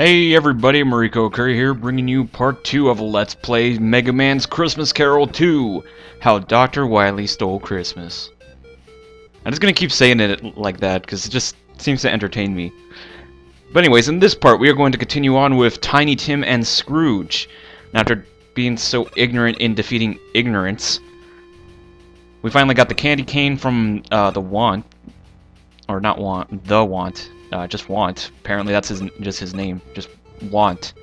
Hey everybody, MarikoOkuri here, bringing you part 2 of Let's Play Mega Man's Christmas Carol 2, How Dr. Wily Stole Christmas. I'm just gonna keep saying it like that, because it just seems to entertain me. But anyways, in this part, we are going to continue on with Tiny Tim and Scrooge. Now, after being so ignorant in defeating ignorance, we finally got the candy cane from the Want. Or not Want, the Want. Just Want. Apparently that's just his name. Just Want.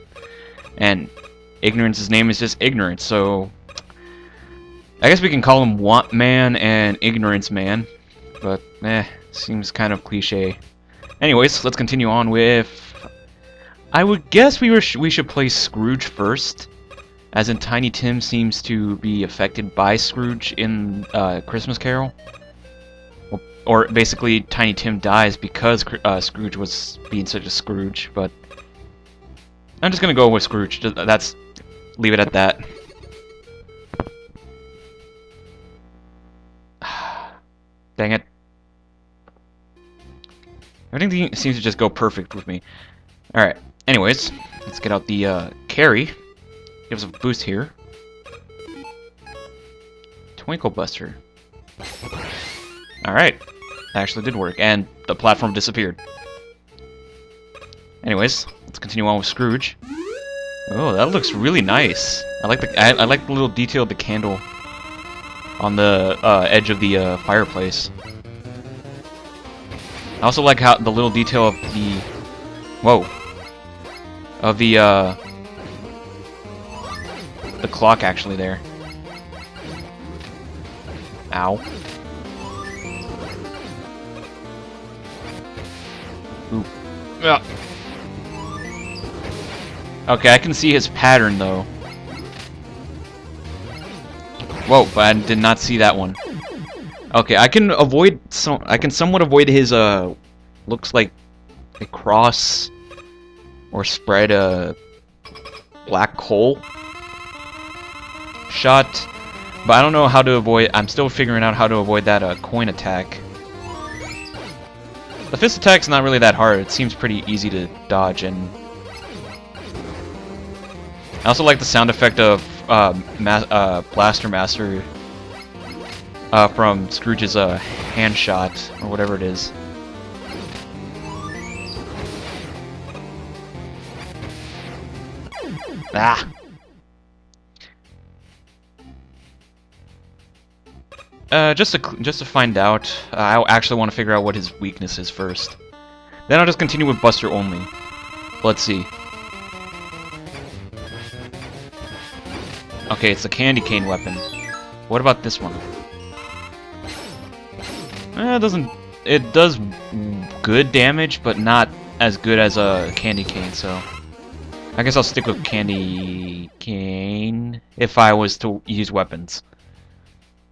And Ignorance's name is just Ignorance, so I guess we can call him Want Man and Ignorance Man. But, seems kind of cliche. Anyways, let's continue on with... I would guess we should play Scrooge first, as in Tiny Tim seems to be affected by Scrooge in Christmas Carol. Or basically, Tiny Tim dies because Scrooge was being such a Scrooge, but I'm just gonna go with Scrooge. Leave it at that. Dang it. Everything seems to just go perfect with me. Alright, anyways, let's get out the carry. Gives us a boost here. Twinkle Buster. Alright. Actually did work, and the platform disappeared. Anyways, let's continue on with Scrooge. Oh, that looks really nice. I like the little detail of the candle on the edge of the fireplace. I also like how the little detail of the the clock actually there. Ow. Ooh. Yeah. Okay, I can see his pattern though. Whoa, but I did not see that one. Okay, I can somewhat avoid his looks like a cross or spread black hole shot, but I don't know how to avoid. I'm still figuring out how to avoid that coin attack. The fist attack's not really that hard. It seems pretty easy to dodge, and I also like the sound effect of Blaster Master from Scrooge's hand shot, or whatever it is. Ah! Just to find out, I actually want to figure out what his weakness is first. Then I'll just continue with Buster only. Let's see. Okay, it's the candy cane weapon. What about this one? It does good damage, but not as good as a candy cane, so I guess I'll stick with candy cane if I was to use weapons.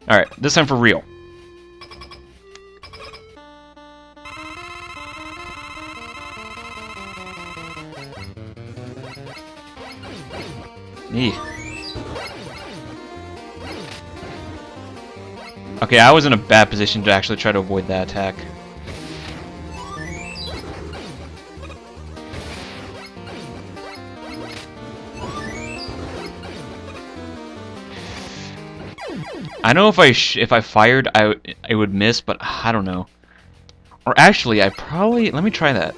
Alright, this time for real. Eeh. Okay, I was in a bad position to actually try to avoid that attack. I know if I fired, I would miss, but I don't know. Or actually, let me try that.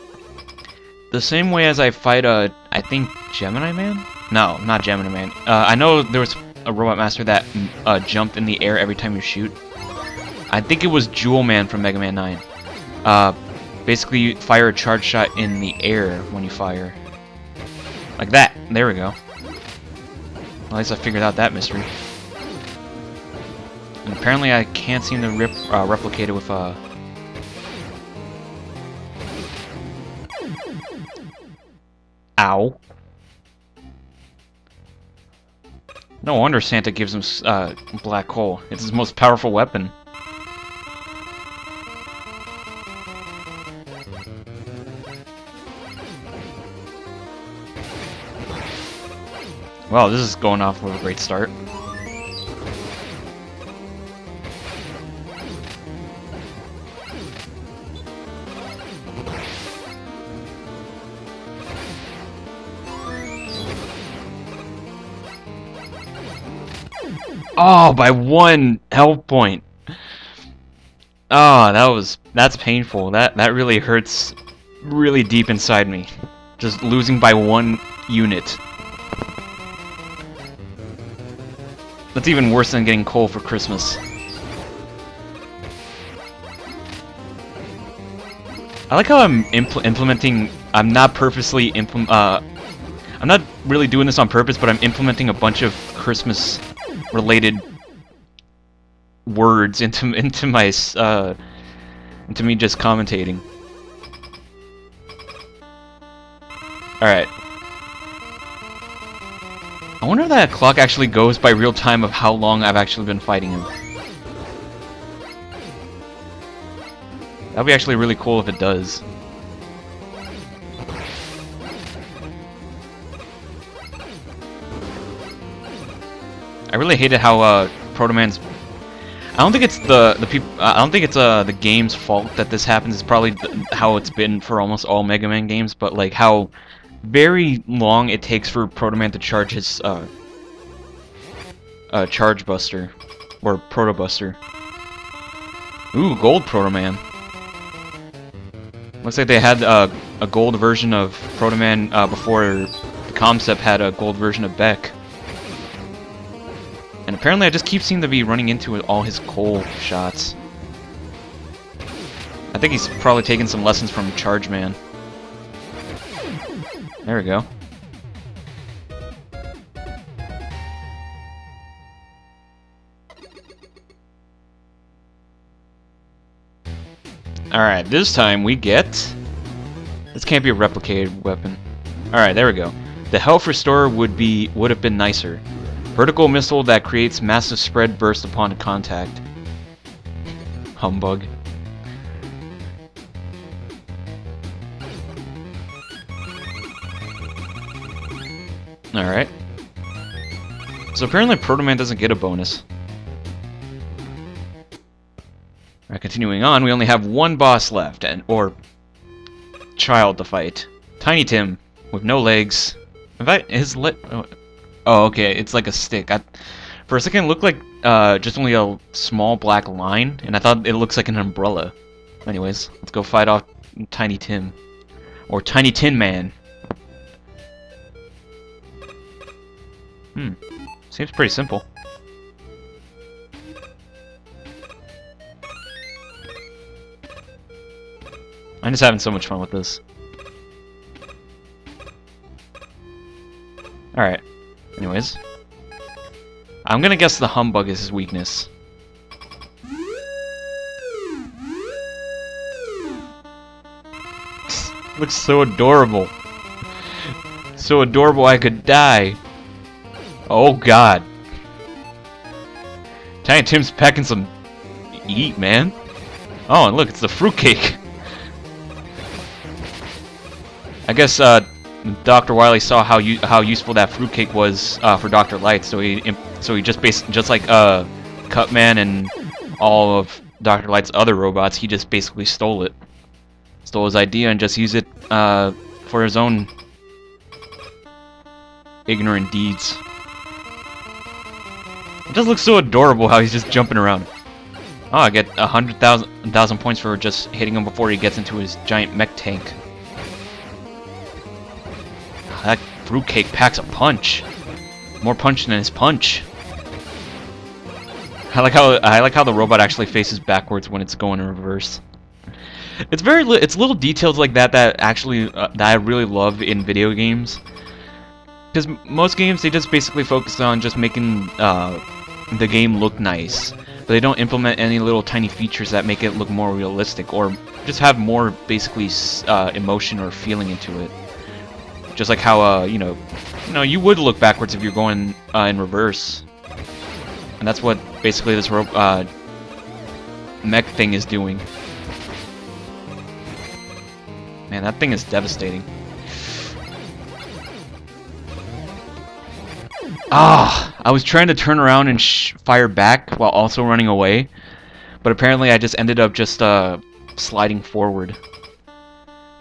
The same way as I fight I think Gemini Man? No, not Gemini Man. I know there was a Robot Master that jumped in the air every time you shoot. I think it was Jewel Man from Mega Man 9. Basically, you fire a charge shot in the air when you fire. Like that. There we go. At least I figured out that mystery. And apparently I can't seem to replicate it with Ow. No wonder Santa gives him black hole. It's his most powerful weapon. Wow, this is going off with a great start. Oh, by 1 health point. Oh, that's painful. That really hurts really deep inside me. Just losing by 1 unit. That's even worse than getting coal for Christmas. I like how I'm implementing. I'm not purposely I'm not really doing this on purpose, but I'm implementing a bunch of Christmas-related words into me just commentating. All right. I wonder if that clock actually goes by real time of how long I've actually been fighting him. That'd be actually really cool if it does. I really hated how Proto Man's. I don't think it's the game's fault that this happens. It's probably how it's been for almost all Mega Man games. But like how very long it takes for Proto Man to charge his Charge Buster or Proto Buster. Ooh, Gold Proto Man. Looks like they had a gold version of Proto Man before the concept had a gold version of Beck. And apparently I just keep seeming to be running into all his coal shots. I think he's probably taken some lessons from Charge Man. There we go. Alright, this time we get... This can't be a replicated weapon. Alright, there we go. The health restorer would have been nicer. Vertical missile that creates massive spread burst upon contact. Humbug. Alright. So apparently Proto Man doesn't get a bonus. Alright, continuing on, we only have 1 boss left, or child to fight. Tiny Tim, with no legs. In fact, his oh, okay, it's like a stick. For a second, it looked like just only a small black line, and I thought it looks like an umbrella. Anyways, let's go fight off Tiny Tim. Or Tiny Tin Man. Seems pretty simple. I'm just having so much fun with this. Alright. Anyways. I'm gonna guess the humbug is his weakness. Looks so adorable. So adorable I could die. Oh god. Tiny Tim's packing some eat, man. Oh, and look, it's the fruitcake. I guess Dr. Wily saw how useful that fruitcake was for Dr. Light, so he just like Cutman and all of Dr. Light's other robots, he just basically stole it. Stole his idea and just used it for his own ignorant deeds. It does look so adorable how he's just jumping around. Oh, I get 100,000 points for just hitting him before he gets into his giant mech tank. That fruitcake packs a punch. More punch than his punch. I like how the robot actually faces backwards when it's going in reverse. It's little details like that actually that I really love in video games. Because most games they just basically focus on just making the game look nice, but they don't implement any little tiny features that make it look more realistic or just have more basically emotion or feeling into it. Just like how you would look backwards if you're going in reverse, and that's what basically this mech thing is doing. Man, that thing is devastating. Ah, I was trying to turn around and fire back while also running away, but apparently I just ended up just sliding forward.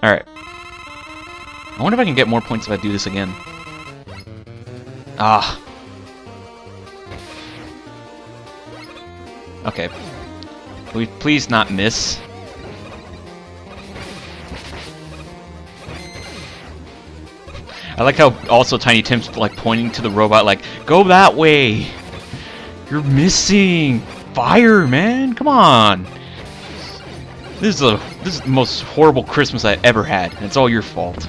Alright. I wonder if I can get more points if I do this again. Ah. Okay. Can we please not miss? I like how also Tiny Tim's like pointing to the robot like, go that way! You're missing! Fire, man! Come on! This is the most horrible Christmas I ever had, and it's all your fault.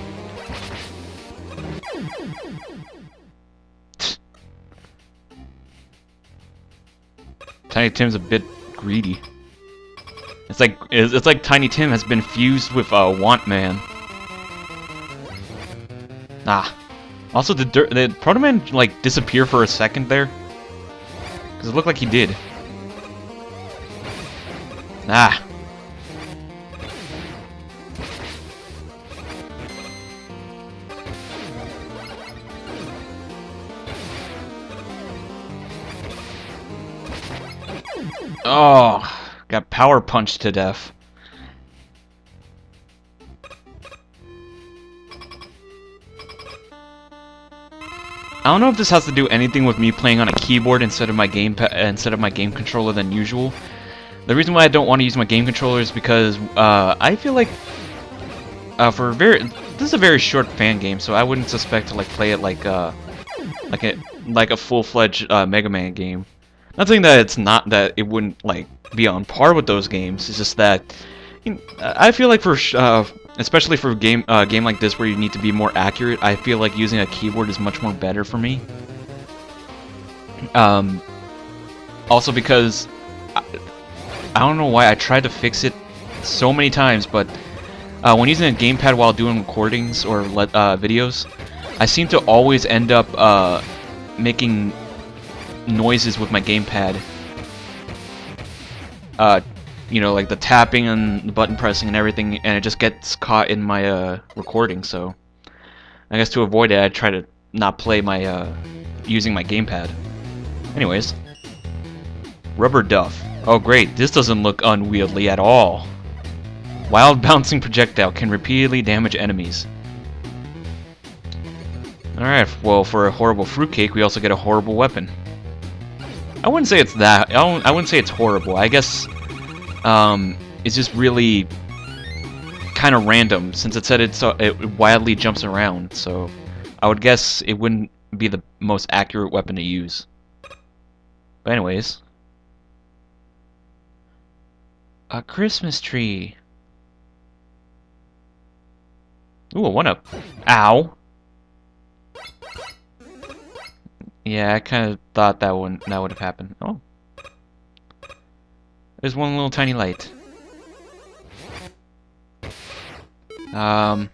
Tiny Tim's a bit greedy. It's like Tiny Tim has been fused with Want Man. Ah. Also, did Proto Man like disappear for a second there? Because it looked like he did. Ah. Oh, got power punched to death. I don't know if this has to do anything with me playing on a keyboard instead of my game controller than usual. The reason why I don't want to use my game controller is because I feel like this is a very short fan game, so I wouldn't suspect to like play it like a full-fledged Mega Man game. Not saying that it wouldn't like be on par with those games. It's just that I feel like for especially for a game like this where you need to be more accurate, I feel like using a keyboard is much more better for me. Also because I don't know why I tried to fix it so many times, but when using a gamepad while doing recordings or videos, I seem to always end up making noises with my gamepad. You know, like the tapping and the button pressing and everything, and it just gets caught in my recording. So I guess to avoid it, I try to not play my using my gamepad. Anyways, rubber duff. Oh great, this doesn't look unwieldy at all. Wild bouncing projectile can repeatedly damage enemies. Alright, well for a horrible fruitcake, we also get a horrible weapon. I wouldn't say it's that. I wouldn't say it's horrible. I guess it's just really kind of random, since it said it wildly jumps around. So I would guess it wouldn't be the most accurate weapon to use. But anyways, a Christmas tree. Ooh, a 1-up. Ow. Yeah, I kind of thought that would have happened. Oh. There's one little tiny light. I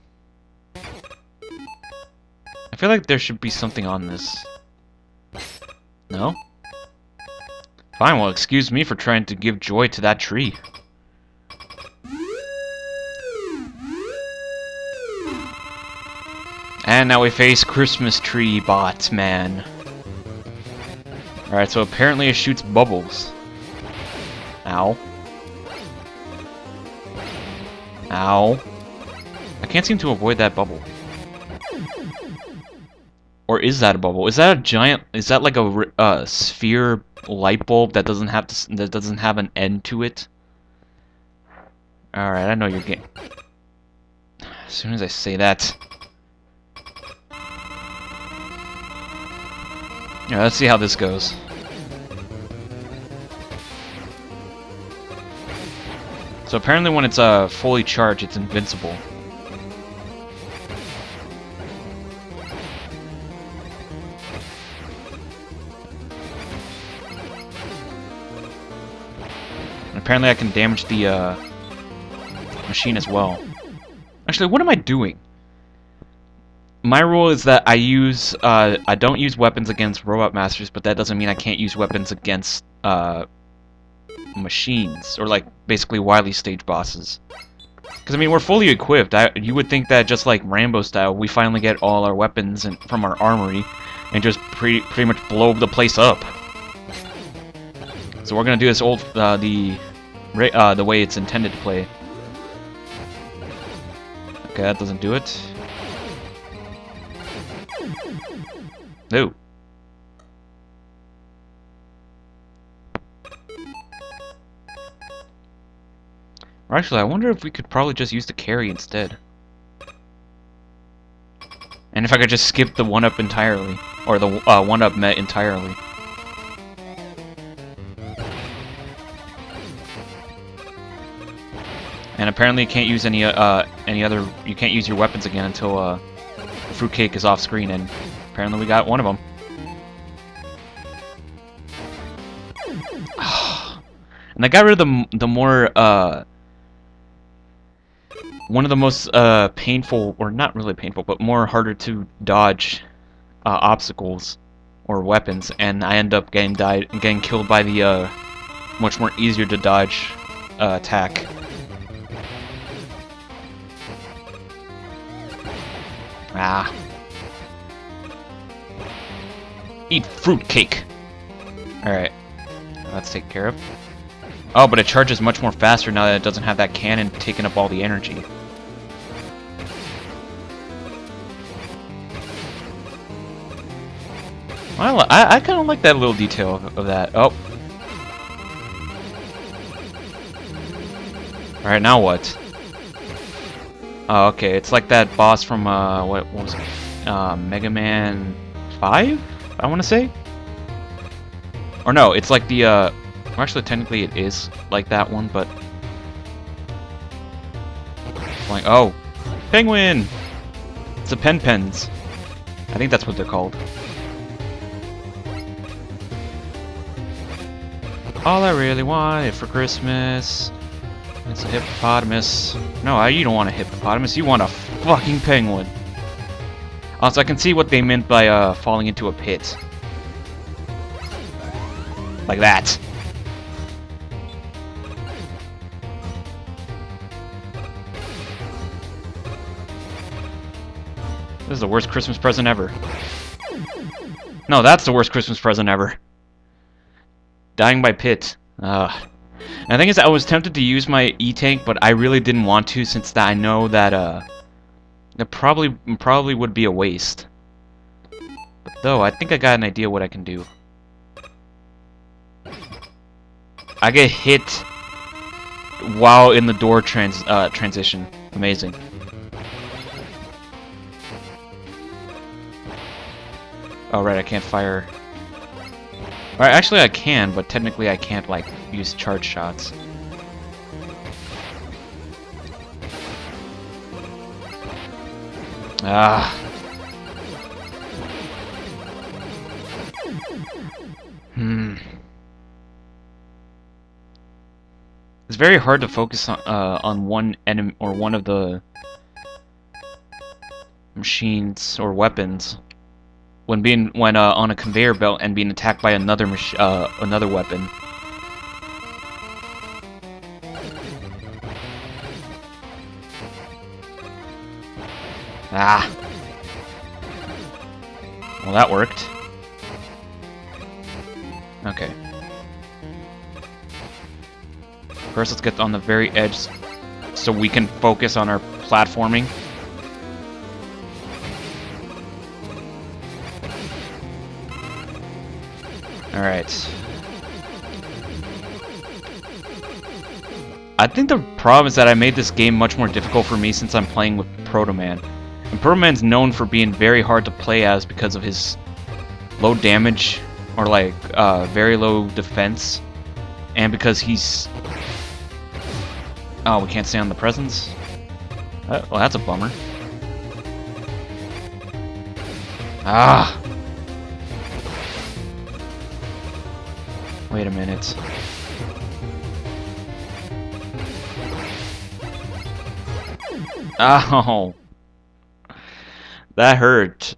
feel like there should be something on this. No? Fine, well, excuse me for trying to give joy to that tree. And now we face Christmas Tree Bot Man. Alright, so apparently it shoots bubbles. Ow. Ow. I can't seem to avoid that bubble. Or is that a bubble? Is that a giant? Is that like a sphere light bulb that doesn't have an end to it? All right, I know you're getting. As soon as I say that. Yeah, let's see how this goes. So apparently when it's fully charged, it's invincible. And apparently I can damage the machine as well. Actually, what am I doing? My rule is that I don't use weapons against robot masters, but that doesn't mean I can't use weapons against machines, or like basically Wily stage bosses. Because I mean, we're fully equipped. You would think that just like Rambo style, we finally get all our weapons from our armory and just pretty much blow the place up. So we're gonna do this the way it's intended to play. Okay, that doesn't do it. No. Or actually, I wonder if we could probably just use the carry instead. And if I could just skip the 1-up entirely. Or the 1-up met entirely. And apparently you can't use any other... You can't use your weapons again until fruitcake is off screen, and apparently we got one of them. And I got rid of the more one of the most painful, or not really painful, but more harder to dodge obstacles or weapons, and I end up getting killed by the much more easier to dodge attack. Ah. Eat fruitcake. Alright. That's taken care of. Oh, but it charges much more faster now that it doesn't have that cannon taking up all the energy. Well, I kind of like that little detail of that. Oh. Alright, now what? Oh, okay, it's like that boss from, what was it? Mega Man 5? I want to say? Or no, it's like the, well, actually, technically it is like that one, but... Like, oh! Penguin! It's the Pen-Pens. I think that's what they're called. All I really wanted for Christmas... It's a hippopotamus. No, you don't want a hippopotamus, you want a fucking penguin. Also, I can see what they meant by falling into a pit. Like that. This is the worst Christmas present ever. No, that's the worst Christmas present ever. Dying by pit. And the thing is, I was tempted to use my E-Tank, but I really didn't want to, since I know that that probably would be a waste. But though, I think I got an idea what I can do. I get hit while in the door transition. Amazing. Oh right, I can't fire. Alright, actually I can, but technically I can't, like, use charge shots. Ah. It's very hard to focus on one enemy or one of the machines or weapons when on a conveyor belt and being attacked by another weapon. Ah. Well, that worked. Okay. First, let's get on the very edge so we can focus on our platforming. Alright. I think the problem is that I made this game much more difficult for me since I'm playing with Proto Man. And Proto Man's known for being very hard to play as because of his low damage, or like, very low defense. And because he's... Oh, we can't stay on the presents? Well, that's a bummer. Ah! Wait a minute. Oh! That hurt.